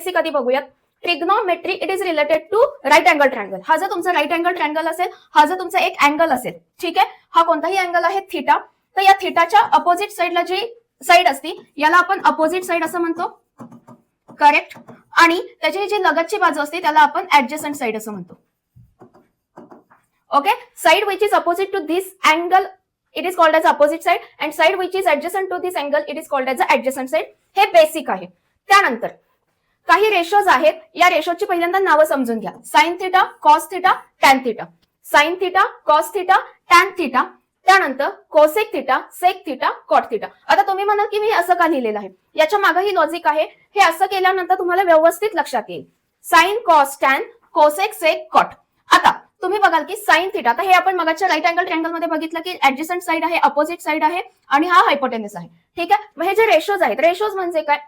Basic आधी बघूयात. Trigonometry it is related to right angle triangle. हा जर तुमचा राईट अँगल ट्रायंगल असेल, हा जर तुमचा एक अँगल असेल, ठीक आहे, हा कोणताही अँगल आहे थिटा, तर या थिटाच्या अपोजिट साईडला जी साईड असते याला आपण अपोजिट साईड असं म्हणतो, करेक्ट. आणि त्याची जी लगतची बाजू असते त्याला आपण ऍडजस्टंट साईड असं म्हणतो. Okay, side which is opposite to this angle it is called as opposite side and side which is adjacent to this angle it is called as the adjacent side. हे basic आहे. त्यानंतर काही ratios आहेत, या रेशोची पहिल्यांदा नावं समजून घ्या. Sine theta, cos theta, tan theta. Sine theta, cos theta, tan theta, त्यानंतर cosec theta, sec theta, cot theta. आता तुम्ही म्हणाल की मी असं का लिहिलेलं आहे, याच्या मागे ही लॉजिक आहे. हे असं केल्यानंतर तुम्हाला व्यवस्थित लक्षात येईल. साइन, कॉस, टॅन, कोसेक, सेक, कॉट. आता तुम्ही बघाल की साइन थिटा, तर हे आपण मगाच्या राईट अँगल ट्रायंगल मध्ये बघितलं की ऍडजस्टंट साइड आहे, अपोजिट साइड आहे आणि हा हायपोटेनस आहे. ठीक आहे, मग हे जे रेशोज आहेत, रेशोज म्हणजे काय,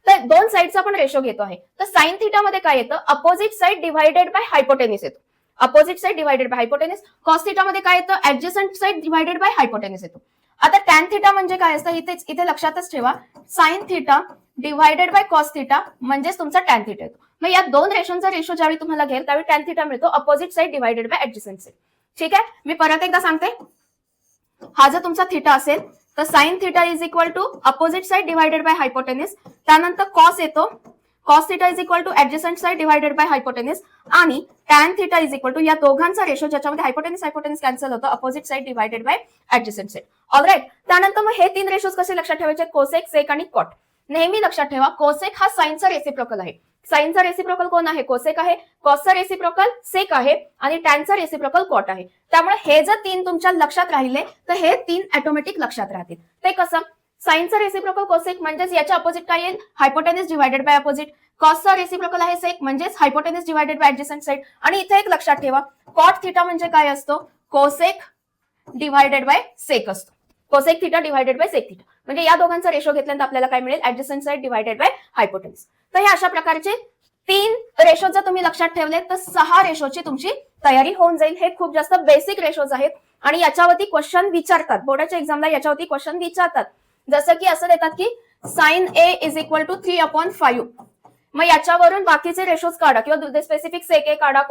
तर दोन साइडचा आपण रेशो घेतो आहे. तर साइन थिटा मध्ये काय येतं, opposite side divided by hypotenuse येतो. Opposite side divided by hypotenuse. Cos theta मध्ये काय येतं, adjacent side divided by hypotenuse येतो. आता टॅन थिटा म्हणजे काय असतं, इथे लक्षातच ठेवा, sine theta divided by cos theta म्हणजेच तुमचा टॅन थिटा येतो. मग या दोन रेशोंचा रेशो ज्यावेळी तुम्हाला घेईल त्यावेळी टॅन थिटा मिळतो, opposite side divided by adjacent side. ठीक आहे, मी परत एकदा सांगते. हा जर तुमचा थिटा असेल तर sine theta is equal to opposite side divided by hypotenuse. त्यानंतर कॉस येतो, cos theta is equal to adjacent side divided by hypotenuse. आणि tan theta is equal to या दोघांचा रेशो ज्याच्यामध्ये हायपोटेनस कॅन्सल होतो, opposite side divided by adjacent side. Alright, त्यानंतर मग हे तीन रेशोज कसे लक्षात ठेवायचे, कोसेक, सेक आणि कॉट. नेहमी लक्षात ठेवा, कोसेक हा साइनचा रेसिप्रोकल आहे. साइनचा रेसिप्रोकल कोण आहे, कोसेक आहे. कॉसचा रेसिप्रोकल सेक आहे आणि टॅनचा रेसिप्रोकल कॉट आहे. त्यामुळे हे जर तीन तुमच्या लक्षात राहिले तर हे तीन ऑटोमॅटिक लक्षात राहतील. ते कसं, साइनचा रेसिप्रोकल कोसेक म्हणजेच याच्या अपोजिट काय येईल, हायपोटेनस डिवायडेड बाय अपोजिट. कॉसचा रेसिप्रोकल आहे सेक म्हणजेच hypotenuse divided by adjacent side. आणि इथे एक लक्षात ठेवा, कॉट थिटा म्हणजे काय असतो, कोसेक डिवायडेड बाय सेक असतो. Cosec theta divided by sec theta म्हणजे या दोघांचा रेशो घेतल्यानंतर आपल्याला काय मिळेल, adjacent side divided by hypotenuse. तर हे अशा प्रकारचे तीन रेशो जर तुम्ही लक्षात ठेवले तर 6 रेशोची तुमची तयारी होऊन जाईल. हे खूप जास्त बेसिक रेशोज आहेत आणि याच्यावरती क्वेश्चन विचारतात, बोर्डाच्या एक्झामला याच्यावरती क्वेश्चन विचारतात. जसं की असं देतात की sine A is equal to 3/5. मग याच्यावरून बाकीचे रेशोज काढा किंवा स्पेसिफिक सेक ए काढा,